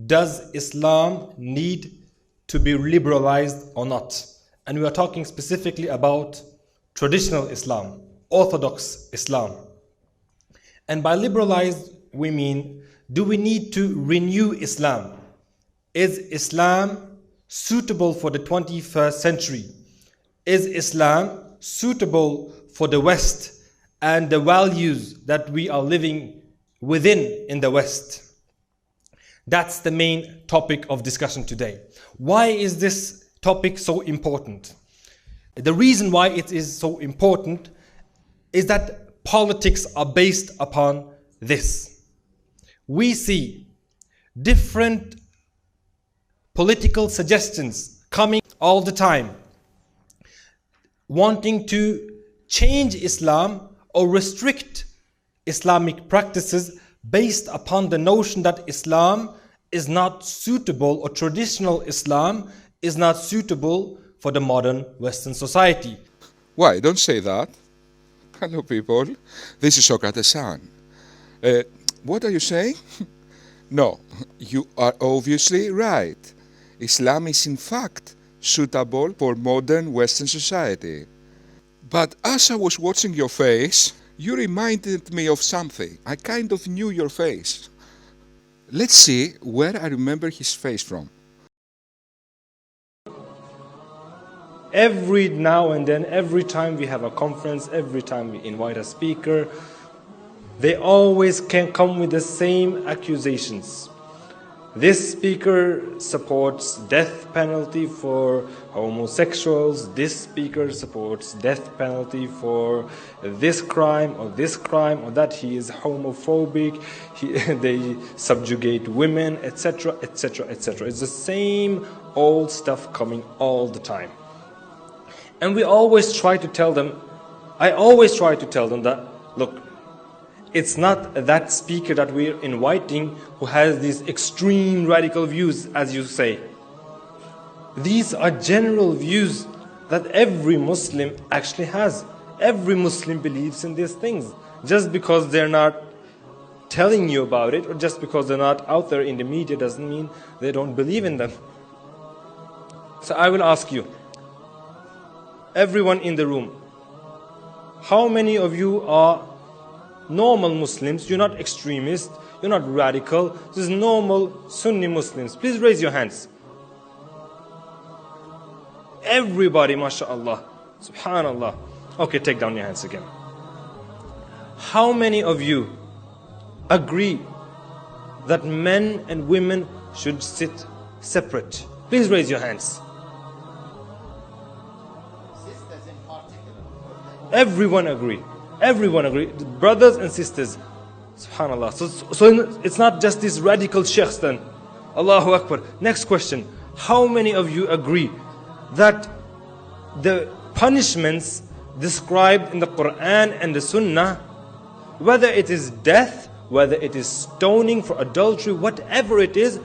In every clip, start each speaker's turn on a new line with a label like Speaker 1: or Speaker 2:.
Speaker 1: does Islam need to be liberalized or not? And we are talking specifically about traditional Islam, Orthodox Islam. And by liberalized, we mean, do we need to renew Islam? Is Islam suitable for the 21st century? Is Islam suitable for the West and the values that we are living within in the West? That's the main topic of discussion today. Why is this topic so important? The reason why it is so important is that politics are based upon this. We see different political suggestions coming all the time, wanting to change Islam or restrict Islamic practices based upon the notion that Islam is not suitable, or traditional Islam is not suitable for the modern Western society.
Speaker 2: Why? Don't say that. Hello, people. This is Socrates' son. What are you saying? No, you are obviously right. Islam is in fact suitable for modern Western society. But as I was watching your face, you reminded me of something. I kind of knew your face. Let's see where I remember his face from.
Speaker 1: Every now and then, every time we have a conference, every time we invite a speaker, they always can come with the same accusations. This speaker supports death penalty for homosexuals. This speaker supports death penalty for this crime or that. He is homophobic. They subjugate women, etc., etc., etc. It's the same old stuff coming all the time. And we always try to tell them, I always try to tell them that, look, it's not that speaker that we're inviting who has these extreme radical views, as you say. These are general views that every Muslim actually has. Every Muslim believes in these things. Just because they're not telling you about it, or just because they're not out there in the media, doesn't mean they don't believe in them. So I will ask you, everyone in the room, how many of you are normal Muslims? You're not extremists, you're not radical, this is normal Sunni Muslims. Please raise your hands. Everybody, mashallah, subhanallah. Okay, take down your hands again. How many of you agree that men and women should sit separate? Please raise your hands. Everyone agree. Everyone agree. Brothers and sisters. Subhanallah. So it's not just these radical sheikhs then. Allahu Akbar. Next question. How many of you agree that the punishments described in the Quran and the Sunnah, whether it is death, whether it is stoning for adultery, whatever it is,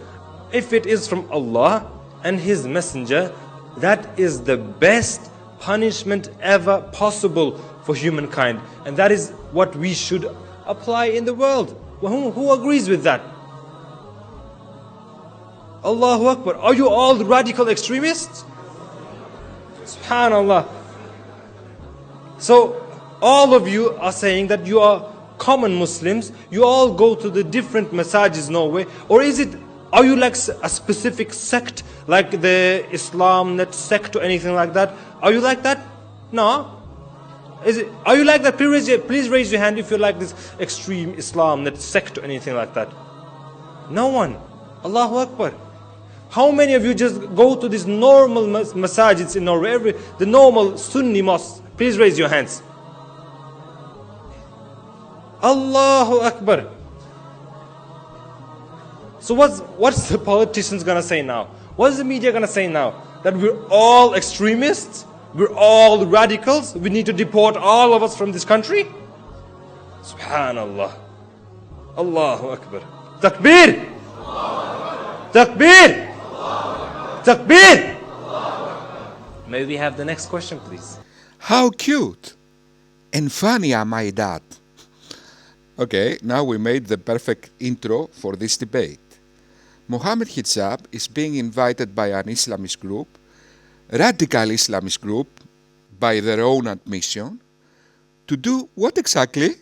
Speaker 1: if it is from Allah and His Messenger, that is the best punishment ever possible for humankind, and that is what we should apply in the world? Who agrees with that? Allahu Akbar. Are you all radical extremists? Subhanallah. So all of you are saying that you are common Muslims, you all go to the different masajids, Norway, or are you like a specific sect, like the Islam net sect or anything like that? Are you like that? No. Are you like that? Please raise your hand if you're like this extreme Islam, that sect or anything like that. No one. Allahu Akbar. How many of you just go to these normal masajids in Norway, the normal Sunni mosques? Please raise your hands. Allahu Akbar. So what's the politicians gonna say now? What's the media gonna say now? That we're all extremists? We're all radicals? We need to deport all of us from this country? Subhanallah. Allahu Akbar. Takbir! Takbir! Takbir! May we have the next question, please?
Speaker 2: How cute and funny am I that? Okay, now we made the perfect intro for this debate. Mohammed Hijab is being invited by an Islamist group, radical Islamist group, by their own admission, to do what exactly?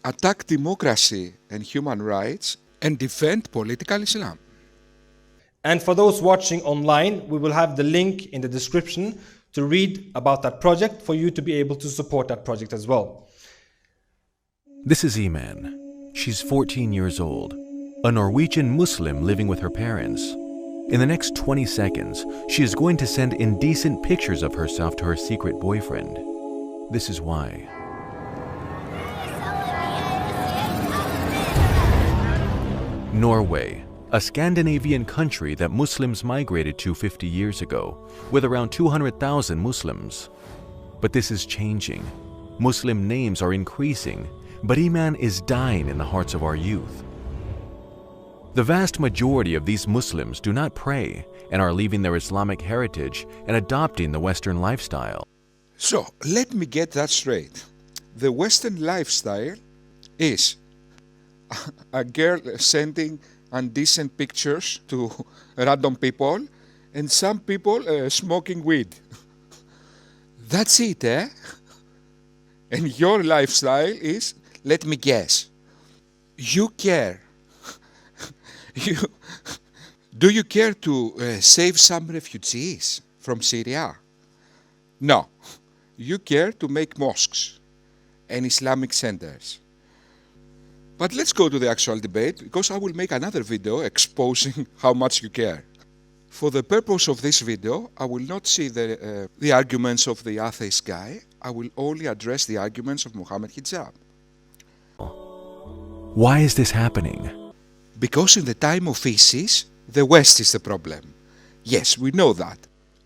Speaker 2: Attack democracy and human rights and defend political Islam.
Speaker 1: And for those watching online, we will have the link in the description to read about that project for you to be able to support that project as well.
Speaker 3: This is Iman. She's 14 years old, a Norwegian Muslim living with her parents. In the next 20 seconds, she is going to send indecent pictures of herself to her secret boyfriend. This is why. Norway, a Scandinavian country that Muslims migrated to 50 years ago, with around 200,000 Muslims. But this is changing. Muslim names are increasing, but Iman is dying in the hearts of our youth. The vast majority of these Muslims do not pray and are leaving their Islamic heritage and adopting the Western lifestyle.
Speaker 2: So, let me get that straight. The Western lifestyle is a girl sending indecent pictures to random people and some people smoking weed. That's it, eh? And your lifestyle is, let me guess, you care. Do you care to save some refugees from Syria? No. You care to make mosques and Islamic centers. But let's go to the actual debate, because I will make another video exposing how much you care. For the purpose of this video, I will not see the arguments of the atheist guy. I will only address the arguments of Mohammed Hijab.
Speaker 3: Why is this happening?
Speaker 2: Because in the time of ISIS, the West is the problem. Yes, we know that.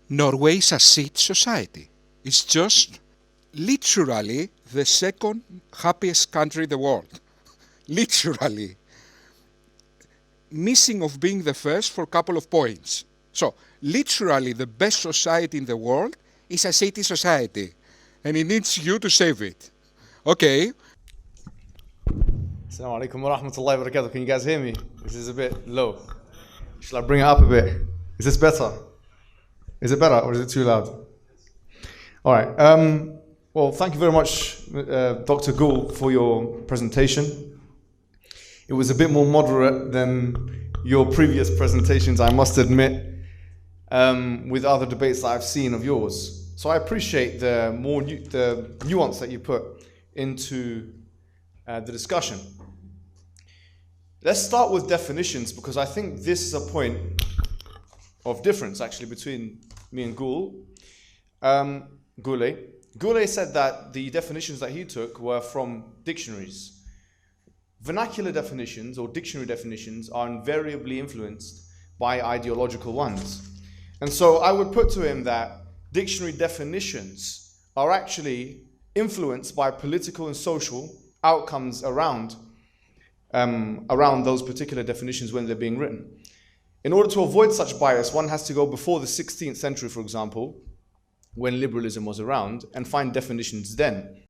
Speaker 2: Norway is a Sikh society. It's just literally the second happiest country in the world. Literally. Missing of being the first for a couple of points. So, literally the best society in the world is a city society. And it needs you to save it. Okay?
Speaker 4: Assalamu alaikum wa rahmatullahi wa barakatuh. Can you guys hear me? This is a bit low. Shall I bring it up a bit? Is this better? Is it better or is it too loud? All right. Well, thank you very much, Dr. Gule, for your presentation. It was a bit more moderate than your previous presentations, I must admit, with other debates that I've seen of yours. So I appreciate the nuance that you put into the discussion. Let's start with definitions, because I think this is a point of difference actually between me and Gule. Gule said that the definitions that he took were from dictionaries. Vernacular definitions or dictionary definitions are invariably influenced by ideological ones. And so I would put to him that dictionary definitions are actually influenced by political and social outcomes around those particular definitions when they're being written. In order to avoid such bias, one has to go before the 16th century, for example, when liberalism was around, and find definitions then.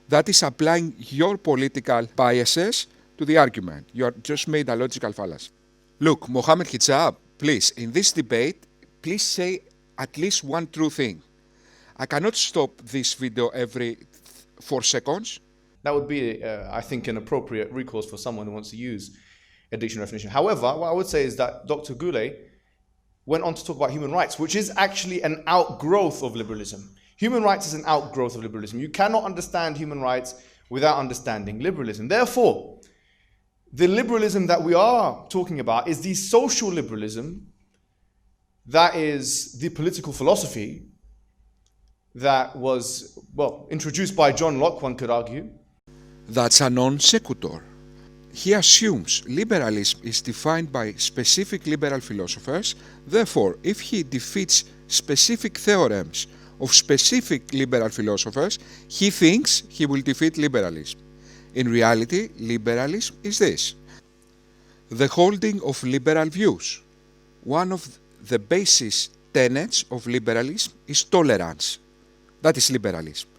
Speaker 2: That is applying your political biases to the argument. You have just made a logical fallacy. Look, Mohammed Hijab, please, in this debate, please say at least one true thing. I cannot stop this video every 4 seconds.
Speaker 4: That would be, I think, an appropriate recourse for someone who wants to use a dictionary definition. However, what I would say is that Dr. Gule went on to talk about human rights, which is actually an outgrowth of liberalism. Human rights is an outgrowth of liberalism. You cannot understand human rights without understanding liberalism. Therefore, the liberalism that we are talking about is the social liberalism, that is the political philosophy that was, well, introduced by John Locke, one could argue.
Speaker 2: That's a non sequitur. He assumes liberalism is defined by specific liberal philosophers. Therefore, if he defeats specific theorems of specific liberal philosophers, he thinks he will defeat liberalism. In reality, liberalism is this: the holding of liberal views. One of the basis tenets of liberalism is tolerance. That is liberalism.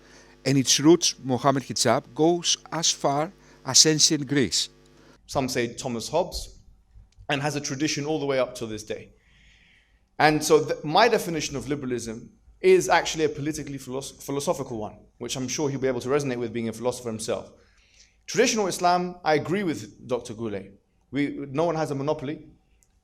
Speaker 2: And its roots, Mohammed Hijab, goes as far as ancient Greece.
Speaker 4: Some say Thomas Hobbes, and has a tradition all the way up to this day. And so my definition of liberalism is actually a politically philosophical one, which I'm sure he'll be able to resonate with, being a philosopher himself. Traditional Islam, I agree with Dr. Gule. No one has a monopoly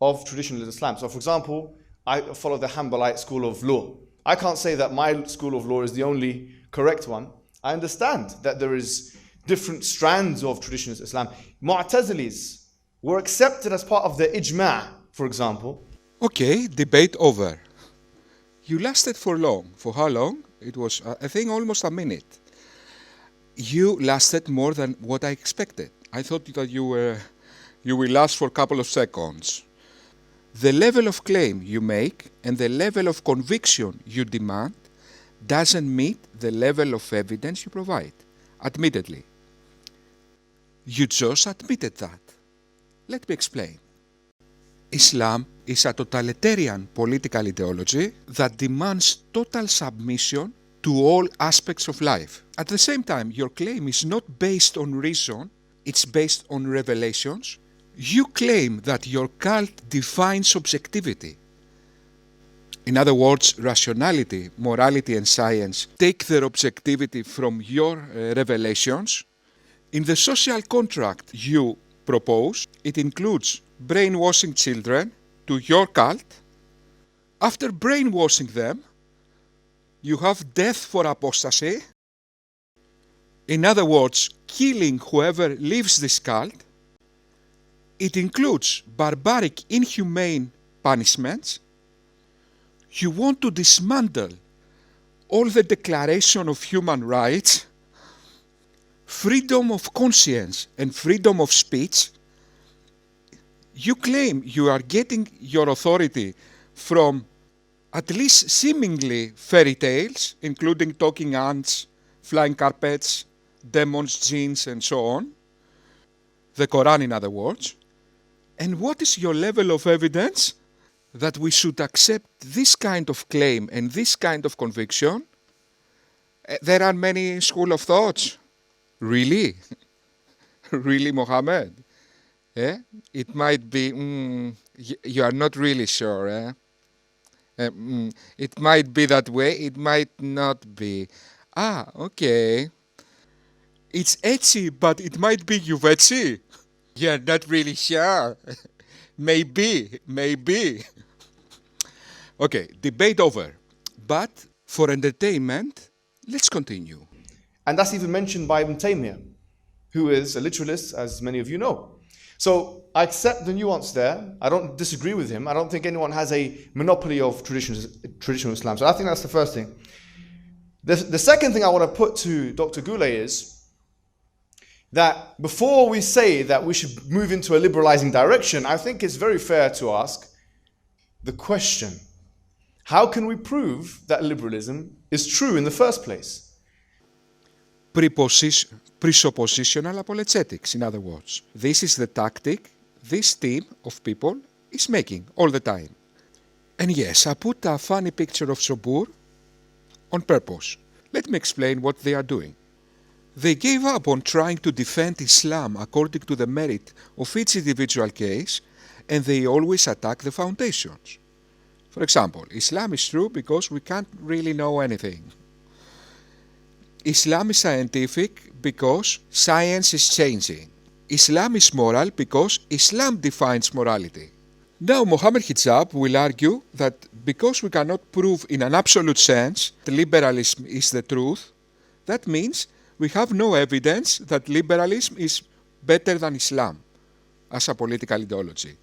Speaker 4: of traditional Islam. So for example, I follow the Hanbalite school of law. I can't say that my school of law is the only correct one. I understand that there is different strands of traditional Islam. Mu'tazilis were accepted as part of the ijma', for example.
Speaker 2: Okay, debate over. You lasted for long. For how long? It was, I think, almost a minute. You lasted more than what I expected. I thought that you will last for a couple of seconds. The level of claim you make and the level of conviction you demand doesn't meet the level of evidence you provide, admittedly. You just admitted that. Let me explain. Islam is a totalitarian political ideology that demands total submission to all aspects of life. At the same time, your claim is not based on reason, it's based on revelations. You claim that your cult defines objectivity. In other words, rationality, morality and science take their objectivity from your revelations. In the social contract you propose, it includes brainwashing children to your cult. After brainwashing them, you have death for apostasy. In other words, killing whoever leaves this cult. It includes barbaric, inhumane punishments. You want to dismantle all the Declaration of Human Rights, freedom of conscience and freedom of speech. You claim you are getting your authority from at least seemingly fairy tales, including talking ants, flying carpets, demons, jinns, and so on. The Quran, in other words. And what is your level of evidence that we should accept this kind of claim and this kind of conviction? There are many schools of thoughts. Really? Really, Mohammed? It might be, you are not really sure. It might be that way, it might not be. Okay. It's etchy, but it might be Juvetsi. You're not really sure. Maybe. Okay, debate over. But for entertainment, let's continue.
Speaker 4: And that's even mentioned by Ibn Taymiyyah, who is a literalist, as many of you know. So I accept the nuance there. I don't disagree with him. I don't think anyone has a monopoly of traditional Islam. So I think that's the first thing. The second thing I want to put to Dr. Gule is that before we say that we should move into a liberalizing direction, I think it's very fair to ask the question, how can we prove that liberalism is true in the first place?
Speaker 2: Presuppositional apologetics, in other words. This is the tactic this team of people is making all the time. And yes, I put a funny picture of Sobur on purpose. Let me explain what they are doing. They gave up on trying to defend Islam according to the merit of each individual case, and they always attack the foundations. For example, Islam is true because we can't really know anything. Islam is scientific because science is changing. Islam is moral because Islam defines morality. Now, Mohammed Hijab will argue that because we cannot prove in an absolute sense that liberalism is the truth, that means we have no evidence that liberalism is better than Islam as a political ideology.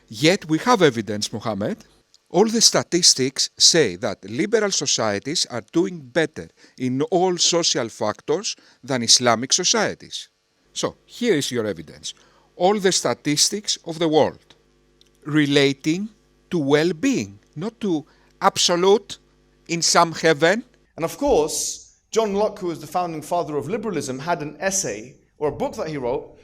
Speaker 2: Yet we have evidence, Mohammed. All the statistics say that liberal societies are doing better in all social factors than Islamic societies. So, here is your evidence. All the statistics of the world relating to well-being, not to absolute in some heaven.
Speaker 4: And of course, John Locke, who was the founding father of liberalism, had an essay or a book that he wrote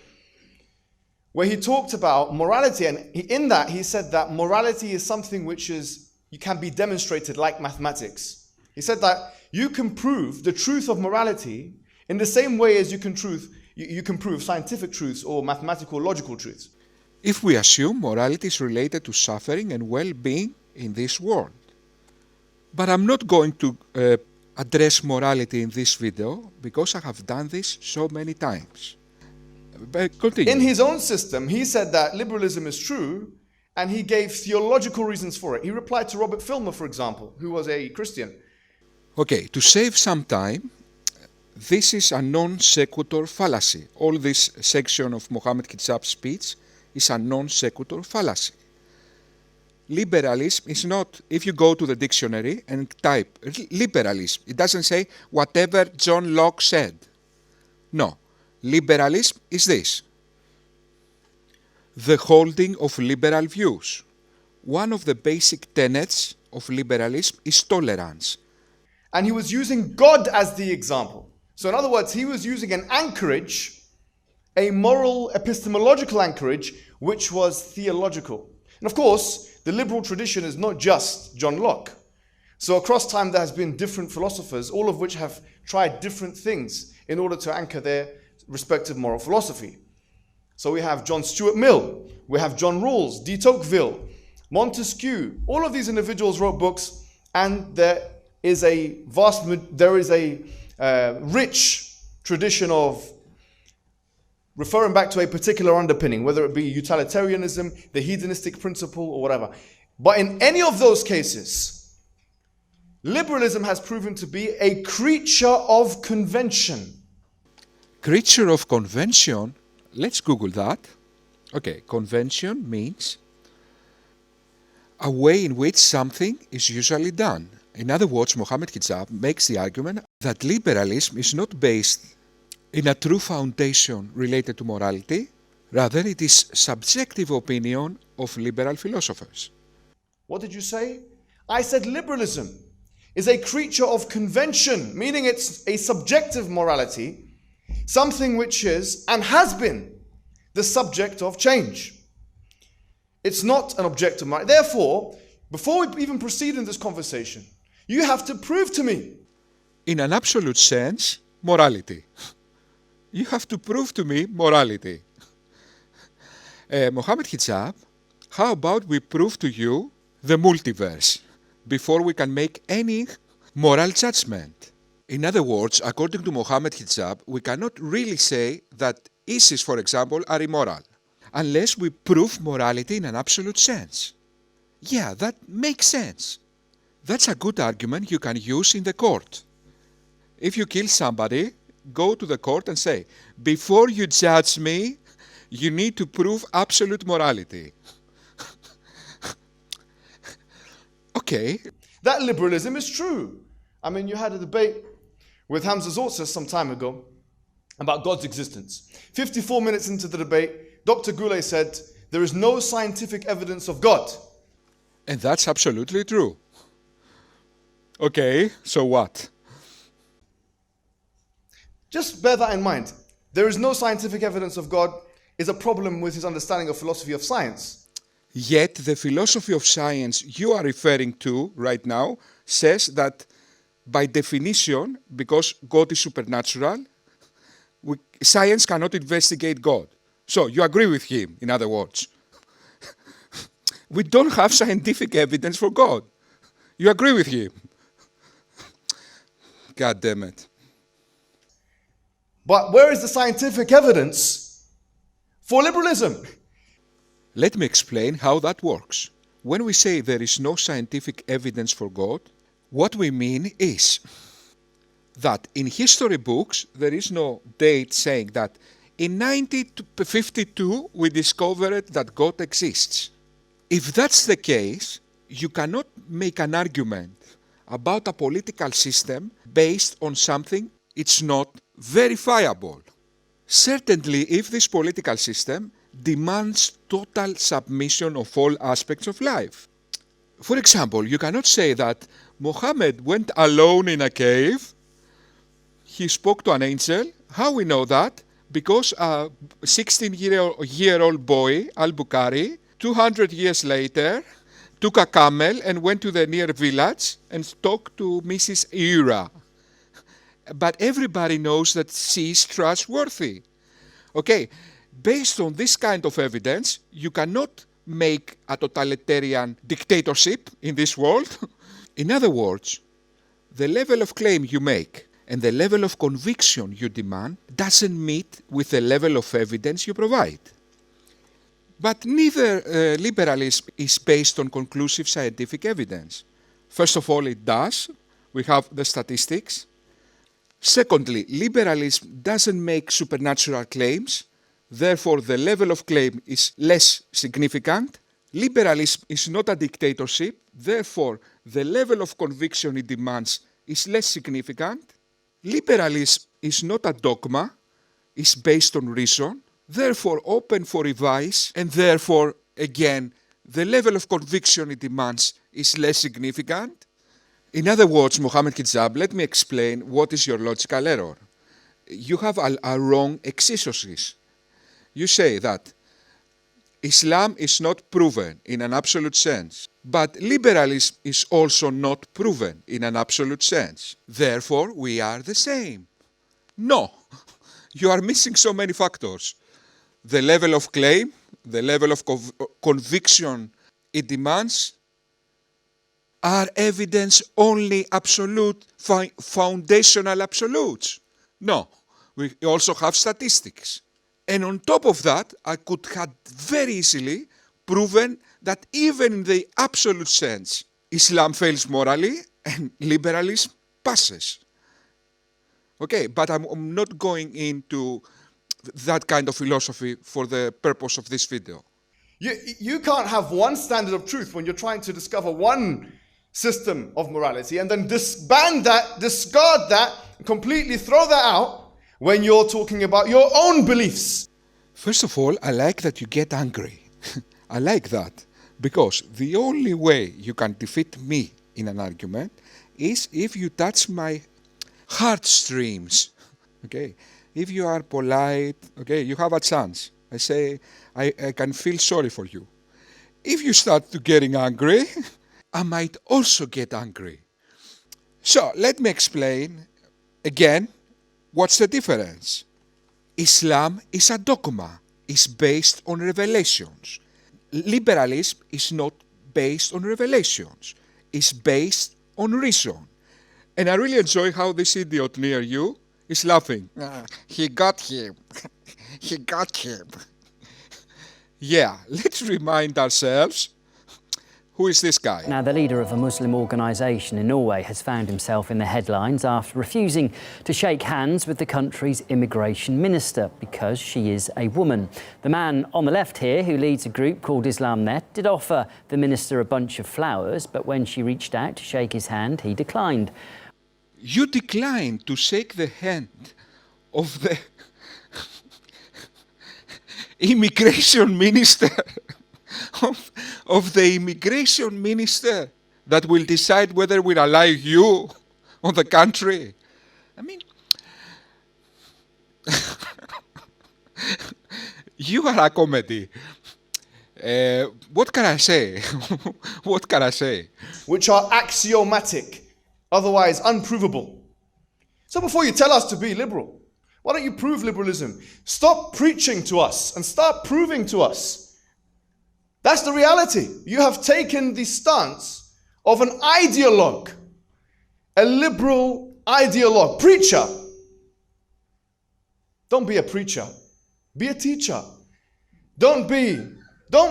Speaker 4: where he talked about morality, and in that he said that morality is something which you can be demonstrated like mathematics. He said that you can prove the truth of morality in the same way as you can prove scientific truths or mathematical logical truths.
Speaker 2: if we assume morality is related to suffering and well-being in this world. But I'm not going to address morality in this video because I have done this so many times. But continue.
Speaker 4: In his own system, he said that liberalism is true, and he gave theological reasons for it. He replied to Robert Filmer, for example, who was a Christian.
Speaker 2: Okay, to save some time, this is a non sequitur fallacy. All this section of Mohammed Hijab's speech is a non sequitur fallacy. Liberalism is not, if you go to the dictionary and type liberalism, it doesn't say whatever John Locke said. No, liberalism is this: the holding of liberal views. One of the basic tenets of liberalism is tolerance.
Speaker 4: And he was using God as the example. So in other words, he was using an anchorage, a moral epistemological anchorage, which was theological. And of course, the liberal tradition is not just John Locke. So across time there has been different philosophers, all of which have tried different things in order to anchor their respective moral philosophy. So we have John Stuart Mill, we have John Rawls, de Tocqueville, Montesquieu. All of these individuals wrote books, and there is a rich tradition of referring back to a particular underpinning, whether it be utilitarianism, the hedonistic principle, or whatever. But in any of those cases, liberalism has proven to be a creature of convention.
Speaker 2: Creature of convention, let's Google that. Okay, convention means a way in which something is usually done. In other words, Mohammed Hijab makes the argument that liberalism is not based in a true foundation related to morality, rather it is subjective opinion of liberal philosophers.
Speaker 4: What did you say? I said liberalism is a creature of convention, meaning it's a subjective morality, something which is and has been the subject of change. It's not an objective morality. Therefore, before we even proceed in this conversation, you have to prove to me,
Speaker 2: in an absolute sense, morality. You have to prove to me morality. Mohammed Hijab, how about we prove to you the multiverse before we can make any moral judgment? In other words, according to Mohammed Hijab, we cannot really say that ISIS, for example, are immoral unless we prove morality in an absolute sense. Yeah, that makes sense. That's a good argument you can use in the court. If you kill somebody, go to the court and say, before you judge me, you need to prove absolute morality. Okay.
Speaker 4: That liberalism is true. I mean, you had a debate with Hamza Zortsis some time ago about God's existence. 54 minutes into the debate, Dr. Gule said, there is no scientific evidence of God.
Speaker 2: And that's absolutely true. Okay, so what?
Speaker 4: Just bear that in mind. There is no scientific evidence of God is a problem with his understanding of philosophy of science.
Speaker 2: Yet the philosophy of science you are referring to right now says that by definition, because God is supernatural, science cannot investigate God. So you agree with him, in other words. We don't have scientific evidence for God. You agree with him. God damn it.
Speaker 4: But where is the scientific evidence for liberalism?
Speaker 2: Let me explain how that works. When we say there is no scientific evidence for God, what we mean is that in history books there is no date saying that in 1952 we discovered that God exists. If that's the case, you cannot make an argument about a political system based on something it's not verifiable. Certainly, if this political system demands total submission of all aspects of life. For example, you cannot say that Muhammad went alone in a cave, he spoke to an angel. How we know that? Because a 16-year-old boy, Al-Bukhari, 200 years later, took a camel and went to the near village and talked to Mrs. Ira. But everybody knows that she is trustworthy. Okay, Based on this kind of evidence, you cannot make a totalitarian dictatorship in this world. In other words, the level of claim you make and the level of conviction you demand doesn't meet with the level of evidence you provide. But neither liberalism is based on conclusive scientific evidence. First of all, it does. We have the statistics. Secondly, liberalism doesn't make supernatural claims. Therefore, the level of claim is less significant. Liberalism is not a dictatorship. Therefore, the level of conviction it demands is less significant. Liberalism is not a dogma. It's based on reason. Therefore, open for revise. And therefore, again, the level of conviction it demands is less significant. In other words, Mohammed Hijab, let me explain what is your logical error. You have a wrong exegesis. You say that Islam is not proven in an absolute sense, but liberalism is also not proven in an absolute sense. Therefore, we are the same. No, you are missing so many factors. The level of claim, the level of conviction it demands are evidence only absolute, foundational absolutes. No, we also have statistics. And on top of that, I could have very easily proven that even in the absolute sense, Islam fails morally and liberalism passes. Okay, but I'm not going into that kind of philosophy for the purpose of this video.
Speaker 4: You can't have one standard of truth when you're trying to discover one system of morality and then disband that, discard that, completely throw that out when you're talking about your own beliefs.
Speaker 2: First of all, I like that you get angry. I like that because the only way you can defeat me in an argument is if you touch my heartstrings. Okay, if you are polite, okay, you have a chance. I say, I can feel sorry for you. If you start to getting angry, I might also get angry. So let me explain again. What's the difference? Islam is a dogma. It's based on revelations. Liberalism is not based on revelations. It's based on reason. And I really enjoy how this idiot near you is laughing. He got him. He got him. Yeah, let's remind ourselves, who is this guy?
Speaker 5: Now, the leader of a Muslim organisation in Norway has found himself in the headlines after refusing to shake hands with the country's immigration minister because she is a woman. The man on the left here, who leads a group called Islamnet, did offer the minister a bunch of flowers, but when she reached out to shake his hand, he declined.
Speaker 2: You declined to shake the hand of the immigration minister. Of the immigration minister that will decide whether we'll allow you on the country. I mean, you are a comedy. What can I say? What can I say?
Speaker 4: Which are axiomatic, otherwise unprovable. So before you tell us to be liberal, why don't you prove liberalism? Stop preaching to us and start proving to us. That's the reality. You have taken the stance of an ideologue, a liberal ideologue, preacher. Don't be a preacher. Be a teacher. Don't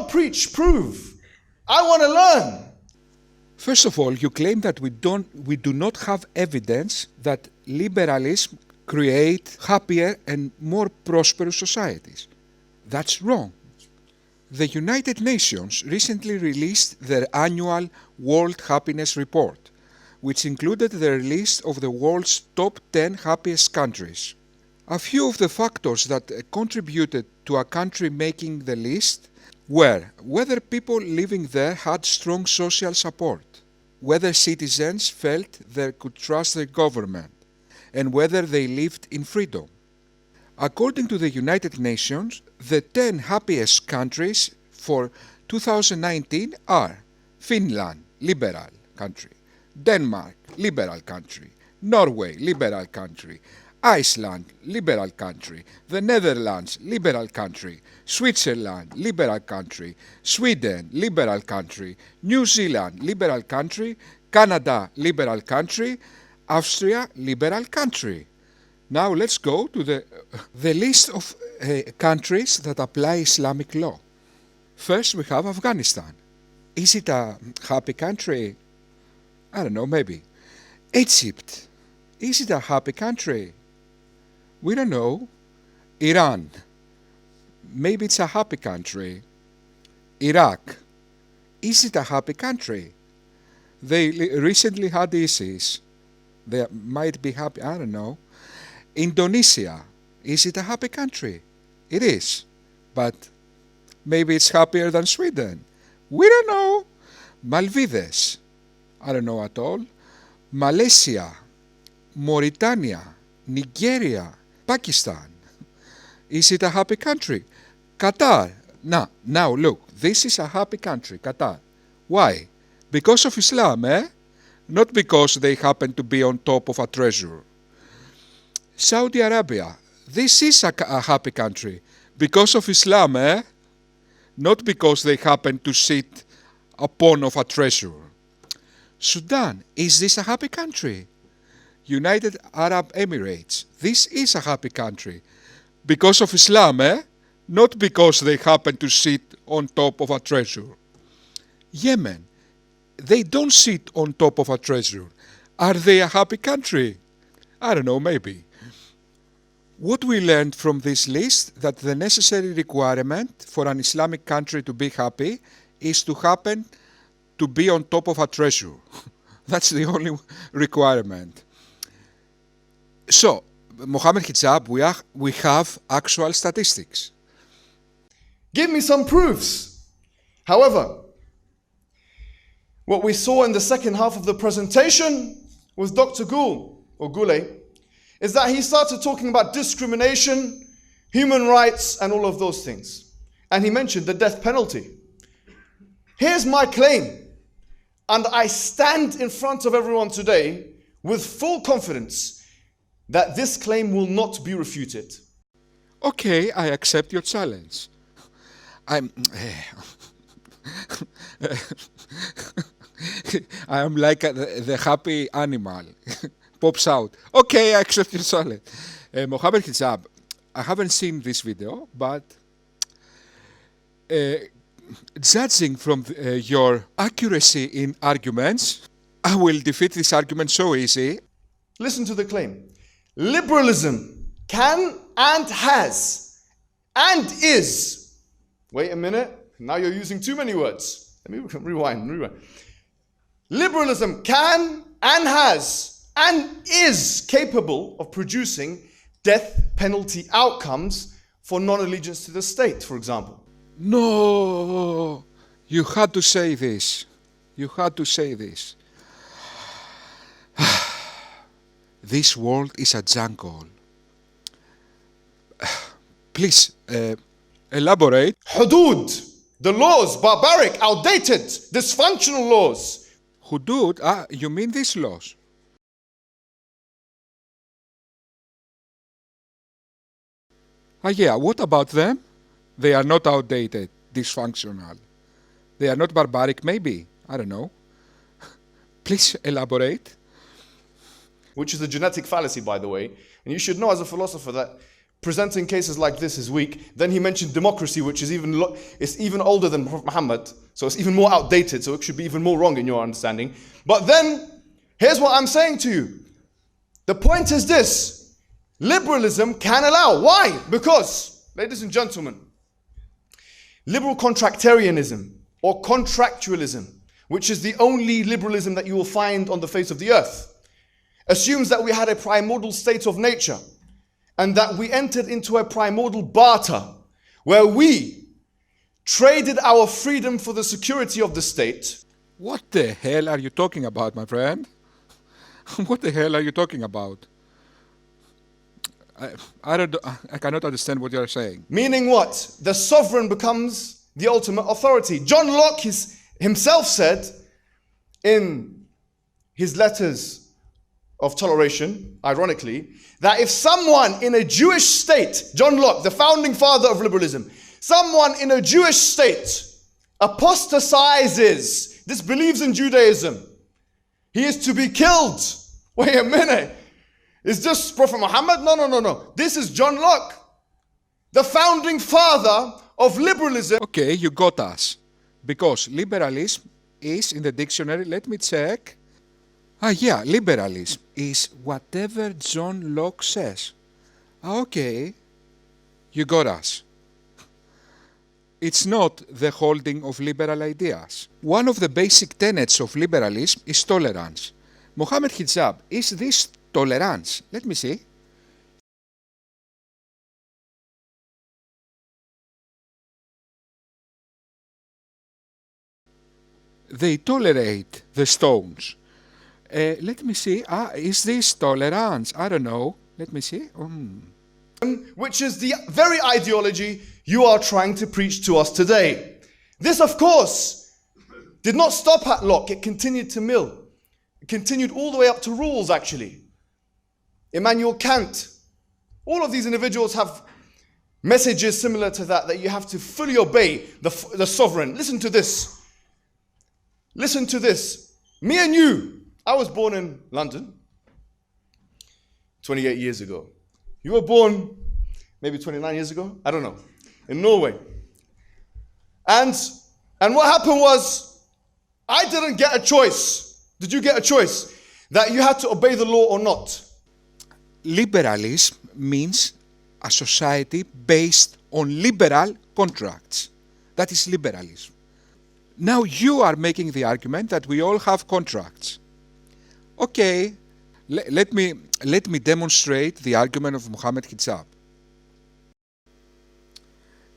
Speaker 4: preach, prove. I want to learn.
Speaker 2: First of all, you claim that we do not have evidence that liberalism creates happier and more prosperous societies. That's wrong. The United Nations recently released their annual World Happiness Report, which included the list of the world's top 10 happiest countries. A few of the factors that contributed to a country making the list were whether people living there had strong social support, whether citizens felt they could trust their government, and whether they lived in freedom. According to the United Nations, the 10 happiest countries for 2019 are Finland, liberal country, Denmark, liberal country, Norway, liberal country, Iceland, liberal country. The Netherlands, liberal country. Switzerland, liberal country. Sweden, liberal country. New Zealand, liberal country. Canada, liberal country. Austria, liberal country. Now let's go to the list of countries that apply Islamic law. First, we have Afghanistan. Is it a happy country? I don't know, maybe. Egypt. Is it a happy country? We don't know. Iran. Maybe it's a happy country. Iraq. Is it a happy country? They recently had ISIS. They might be happy, I don't know. Indonesia. Is it a happy country? It is. But maybe it's happier than Sweden. We don't know. Maldives. I don't know at all. Malaysia. Mauritania. Nigeria. Pakistan. Is it a happy country? Qatar. Now look, this is a happy country, Qatar. Why? Because of Islam, eh? Not because they happen to be on top of a treasure. Saudi Arabia. This is a happy country. Because of Islam, eh? Not because they happen to sit upon of a treasure. Sudan. Is this a happy country? United Arab Emirates. This is a happy country. Because of Islam, eh? Not because they happen to sit on top of a treasure. Yemen. They don't sit on top of a treasure. Are they a happy country? I don't know, maybe. What we learned from this list, that the necessary requirement for an Islamic country to be happy is to happen to be on top of a treasure. That's the only requirement. So, Mohammed Hijab, we have actual statistics.
Speaker 4: Give me some proofs. However, what we saw in the second half of the presentation with Dr. Gule, is that he started talking about discrimination, human rights, and all of those things. And he mentioned the death penalty. Here's my claim, and I stand in front of everyone today with full confidence that this claim will not be refuted.
Speaker 2: Okay, I accept your challenge. I am like the happy animal. Pops out. Okay, I accept your challenge. Mohammed Hijab, I haven't seen this video, but judging from your accuracy in arguments, I will defeat this argument so easy.
Speaker 4: Listen to the claim. Liberalism can and has and is. Wait a minute. Now you're using too many words. Let me rewind. Liberalism can and has and is capable of producing death penalty outcomes for non-allegiance to the state, for example.
Speaker 2: No, you had to say this. You had to say this. This world is a jungle. Please, elaborate.
Speaker 4: Hudud, the laws, barbaric, outdated, dysfunctional laws.
Speaker 2: Hudud, you mean these laws? Yeah, what about them? They are not outdated, dysfunctional. They are not barbaric, maybe. I don't know. Please elaborate.
Speaker 4: Which is a genetic fallacy, by the way. And you should know as a philosopher that presenting cases like this is weak. Then he mentioned democracy, which is even older than Prophet Muhammad. So it's even more outdated, so it should be even more wrong in your understanding. But then, here's what I'm saying to you. The point is this. Liberalism can allow. Why? Because, ladies and gentlemen, liberal contractarianism or contractualism, which is the only liberalism that you will find on the face of the earth, assumes that we had a primordial state of nature and that we entered into a primordial barter where we traded our freedom for the security of the state.
Speaker 2: What the hell are you talking about, my friend? What the hell are you talking about? I cannot understand what you're saying.
Speaker 4: Meaning what? The sovereign becomes the ultimate authority. John Locke himself said in his letters of toleration, ironically, that if someone in a Jewish state, John Locke, the founding father of liberalism, someone in a Jewish state apostatizes, disbelieves in Judaism, he is to be killed. Wait a minute. Is this Prophet Muhammad? No. This is John Locke, the founding father of liberalism.
Speaker 2: Okay, you got us. Because liberalism is in the dictionary, let me check. Liberalism is whatever John Locke says. Okay, you got us. It's not the holding of liberal ideas. One of the basic tenets of liberalism is tolerance. Mohammed Hijab, is this tolerance? Let me see. They tolerate the stones. Let me see. Is this tolerance? I don't know. Let me see.
Speaker 4: Which is the very ideology you are trying to preach to us today. This, of course, did not stop at Locke. It continued to Mill. It continued all the way up to Rawls, actually. Immanuel Kant. All of these individuals have messages similar to that you have to fully obey the sovereign. Listen to this. Listen to this. Me and you, I was born in London 28 years ago. You were born maybe 29 years ago? I don't know. In Norway. And what happened was, I didn't get a choice. Did you get a choice? That you had to obey the law or not?
Speaker 2: Liberalism means a society based on liberal contracts. That is liberalism. Now you are making the argument that we all have contracts. Okay, let me demonstrate the argument of Mohammed Hijab.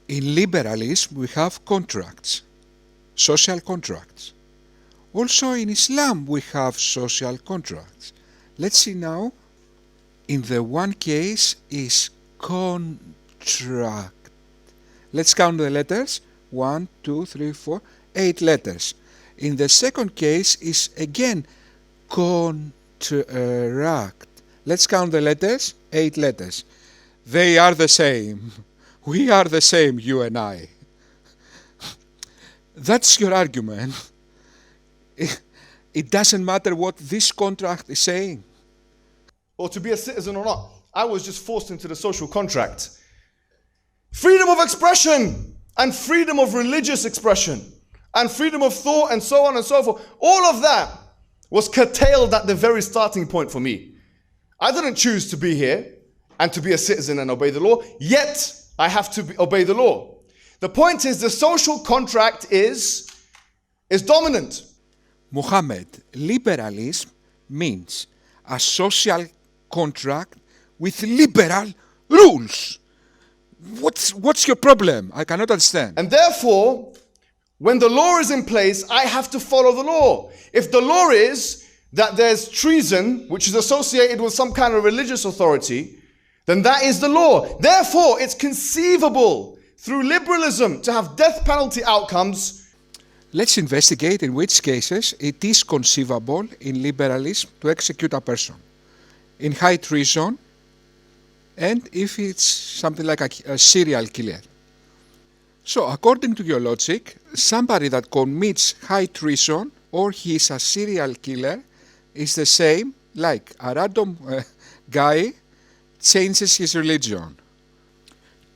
Speaker 2: In liberalism we have contracts, social contracts. Also in Islam we have social contracts. Let's see now. In the one case is contract. Let's count the letters. 1, 2, 3, 4, 8 letters. In the second case is again contract. Let's count the letters. 8 letters. They are the same. We are the same, you and I. That's your argument. It doesn't matter what this contract is saying.
Speaker 4: Or to be a citizen or not. I was just forced into the social contract. Freedom of expression and freedom of religious expression and freedom of thought and so on and so forth. All of that was curtailed at the very starting point for me. I didn't choose to be here and to be a citizen and obey the law, yet I have to obey the law. The point is the social contract is dominant.
Speaker 2: Muhammad, liberalism means a social contract with liberal rules. What's your problem? I cannot understand.
Speaker 4: And therefore, when the law is in place, I have to follow the law. If the law is that there's treason, which is associated with some kind of religious authority, then that is the law. Therefore, it's conceivable through liberalism to have death penalty outcomes.
Speaker 2: Let's investigate in which cases it is conceivable in liberalism to execute a person. In high treason, and if it's something like a serial killer. So according to your logic, somebody that commits high treason or he is a serial killer is the same like a random guy changes his religion.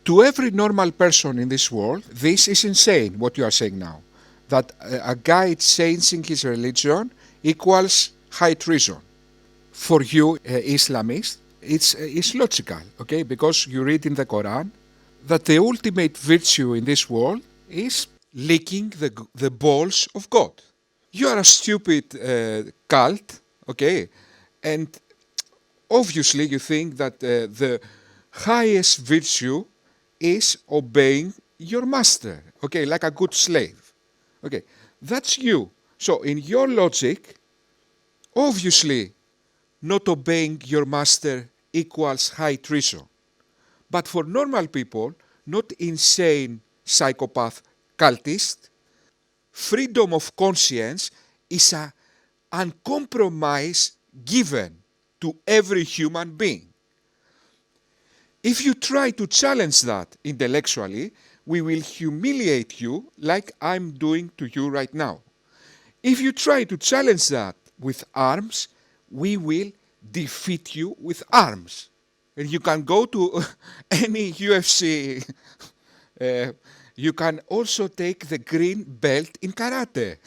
Speaker 2: To every normal person in this world, this is insane what you are saying now. That a guy changing his religion equals high treason. For you Islamists, it's logical, okay? Because you read in the Quran that the ultimate virtue in this world is licking the balls of God. You are a stupid cult, okay? And obviously you think that the highest virtue is obeying your master, okay? Like a good slave. Okay, that's you. So in your logic, obviously not obeying your master equals high treason. But for normal people, not insane psychopath cultist, freedom of conscience is an uncompromised given. to every human being. If you try to challenge that intellectually, we will humiliate you like I'm doing to you right now. If you try to challenge that with arms, we will defeat you with arms. And you can go to any UFC. You can also take the green belt in karate.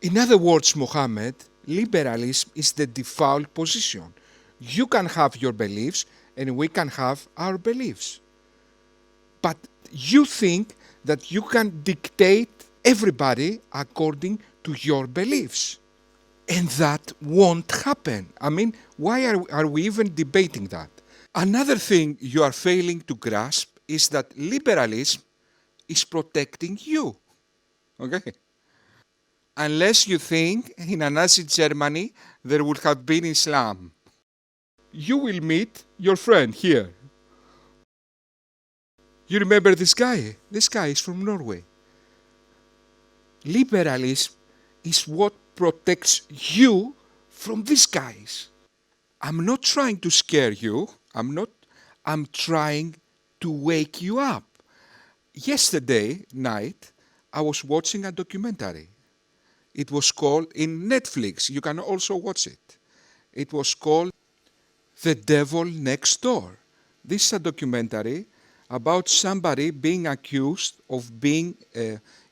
Speaker 2: In other words, Mohammed, liberalism is the default position. You can have your beliefs and we can have our beliefs. But you think that you can dictate everybody according to your beliefs. And that won't happen. I mean, why are we even debating that? Another thing you are failing to grasp is that liberalism is protecting you. Okay? Unless you think in a Nazi Germany there would have been Islam. You will meet your friend here. You remember this guy? This guy is from Norway. Liberalism is what protects you from these guys. I'm not trying to scare you. I'm trying to wake you up. Yesterday night, I was watching a documentary. It was called, in Netflix, you can also watch it. It was called The Devil Next Door. This is a documentary about somebody being accused of being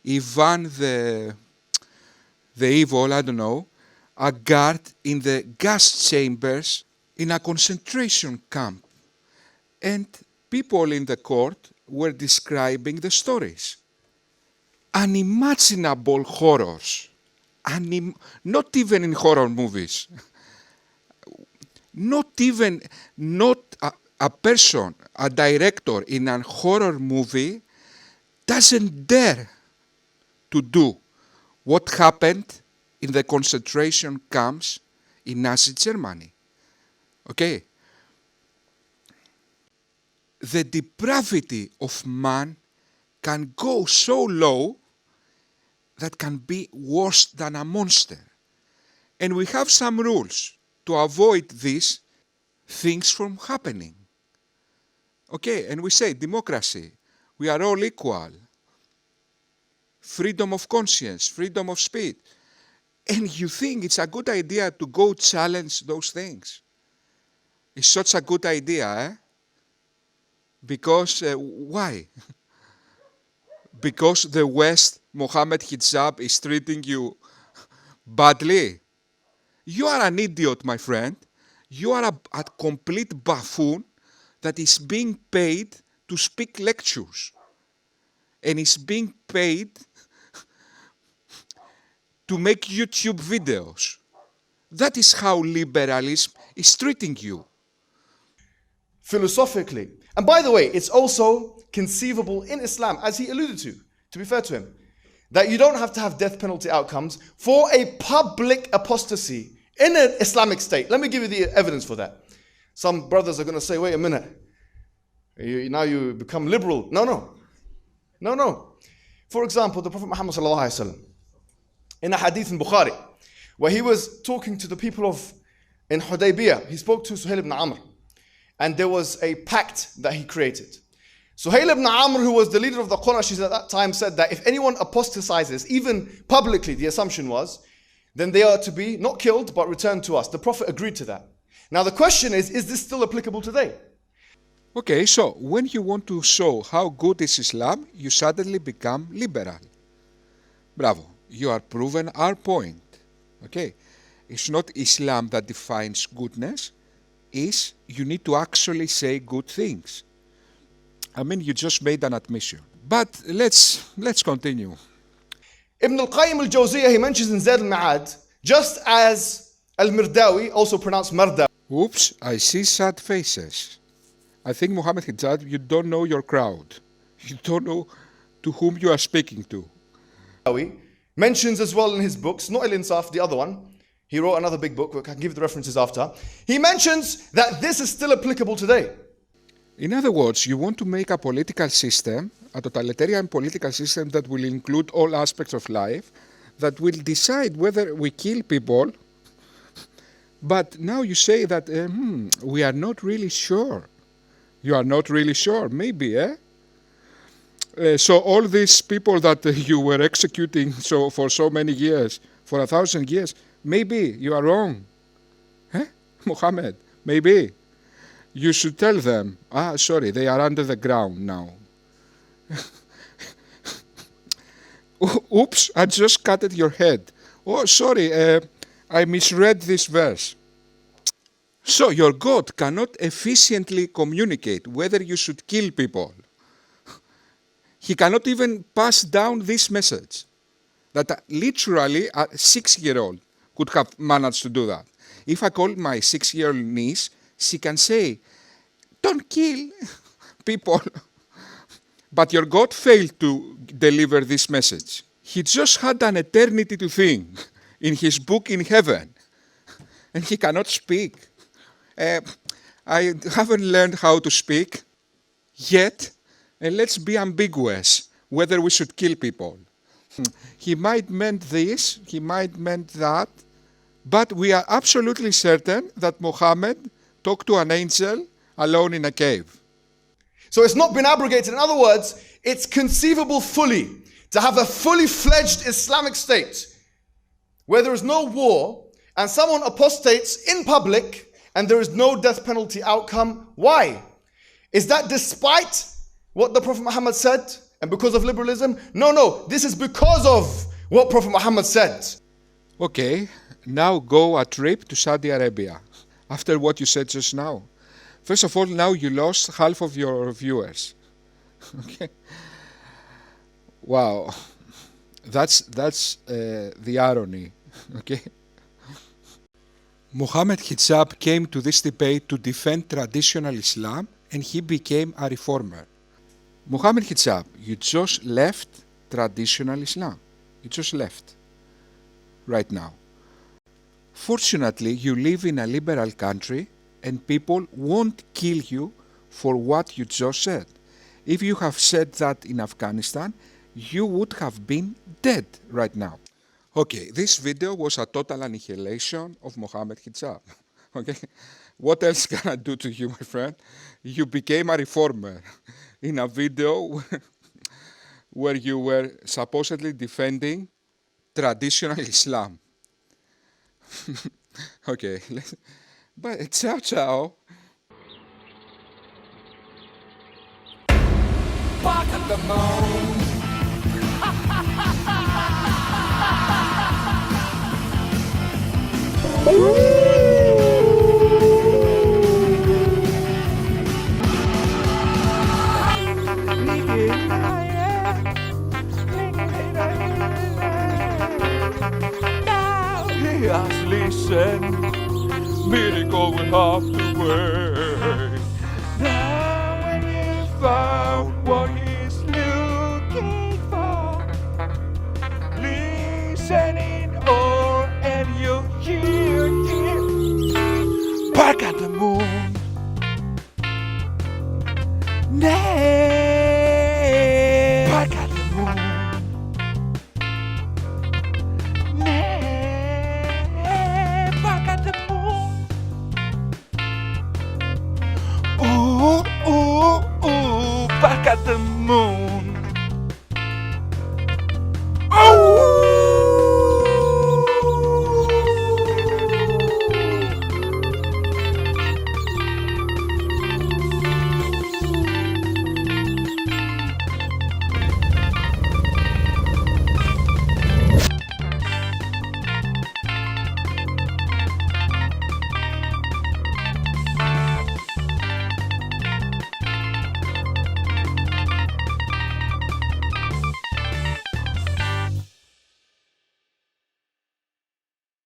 Speaker 2: Ivan the evil, I don't know, a guard in the gas chambers in a concentration camp. And people in the court were describing the stories. Unimaginable horrors. Not even in horror movies. Not a person, a director in a horror movie doesn't dare to do what happened in the concentration camps in Nazi Germany. Okay? The depravity of man can go so low that can be worse than a monster. And we have some rules to avoid these things from happening. Okay, and we say democracy, we are all equal. Freedom of conscience, freedom of speech. And you think it's a good idea to go challenge those things. It's such a good idea, eh? Because, why? Because the West, Mohammed Hijab, is treating you badly. You are an idiot, my friend. You are a complete buffoon that is being paid to speak lectures. And is being paid to make YouTube videos. That is how liberalism is treating you.
Speaker 4: Philosophically. And by the way, it's also conceivable in Islam, as he alluded to be fair to him, that you don't have to have death penalty outcomes for a public apostasy in an Islamic state. Let me give you the evidence for that. Some brothers are going to say, wait a minute, now you become liberal. No. For example, the Prophet Muhammad ﷺ, in a hadith in Bukhari, where he was talking to the people in Hudaybiyah, he spoke to Suhail ibn Amr, and there was a pact that he created. Suhail ibn Amr, who was the leader of the Qurayshis at that time, said that if anyone apostatizes, even publicly, the assumption was, then they are to be not killed but returned to us. The Prophet agreed to that. Now the question is this still applicable today?
Speaker 2: Okay, so when you want to show how good is Islam, you suddenly become liberal. Bravo, you are proven our point. Okay, it's not Islam that defines goodness, it's you need to actually say good things. I mean, you just made an admission. But let's continue.
Speaker 4: Ibn al-Qayyim al-Jawziyah, he mentions in Zayd al-Ma'ad, just as al-Mirdawi, also pronounced Marda.
Speaker 2: Oops, I see sad faces. I think, Mohammed Hijab, you don't know your crowd. You don't know to whom you are speaking to.
Speaker 4: Mentions as well in his books, not Al-Insaf, the other one. He wrote another big book, I can give the references after. He mentions that this is still applicable today.
Speaker 2: In other words, you want to make a political system, a totalitarian political system that will include all aspects of life, that will decide whether we kill people But now you say that we are not really sure. You are not really sure, maybe, eh? So all these people that you were executing for so many years, for 1,000 years, maybe you are wrong. Eh? Mohammed, maybe. You should tell them, sorry, they are under the ground now. Oops, I just cut at your head. Oh, sorry, I misread this verse. So your God cannot efficiently communicate whether you should kill people. He cannot even pass down this message. That literally a 6-year-old could have managed to do that. If I call my 6-year-old niece, she can say, don't kill people. But your God failed to deliver this message. He just had an eternity to think in his book in heaven. And he cannot speak. I haven't learned how to speak yet. And let's be ambiguous whether we should kill people. He might meant this, he might meant that, but we are absolutely certain that Muhammad talked to an angel alone in a cave.
Speaker 4: So it's not been abrogated. In other words, it's conceivable fully to have a fully fledged Islamic state where there is no war and someone apostates in public and there is no death penalty outcome. Why? Is that despite what the Prophet Muhammad said and because of liberalism? No, this is because of what Prophet Muhammad said.
Speaker 2: Okay, now go a trip to Saudi Arabia after what you said just now. First of all, now you lost half of your viewers. Okay. Wow, that's the irony. Okay. Mohammed Hijab came to this debate to defend traditional Islam, and he became a reformer. Mohammed Hijab, you just left traditional Islam. You just left right now. Fortunately, you live in a liberal country and people won't kill you for what you just said. If you have said that in Afghanistan, you would have been dead right now. Okay, this video was a total annihilation of Mohammed Hijab. Okay, what else can I do to you, my friend? You became a reformer in a video where you were supposedly defending traditional Islam. Okay, but ciao, ciao.
Speaker 6: Walk up the moon.
Speaker 2: Just listen, miracle will have to wait. Now when you found what he's looking for, listening.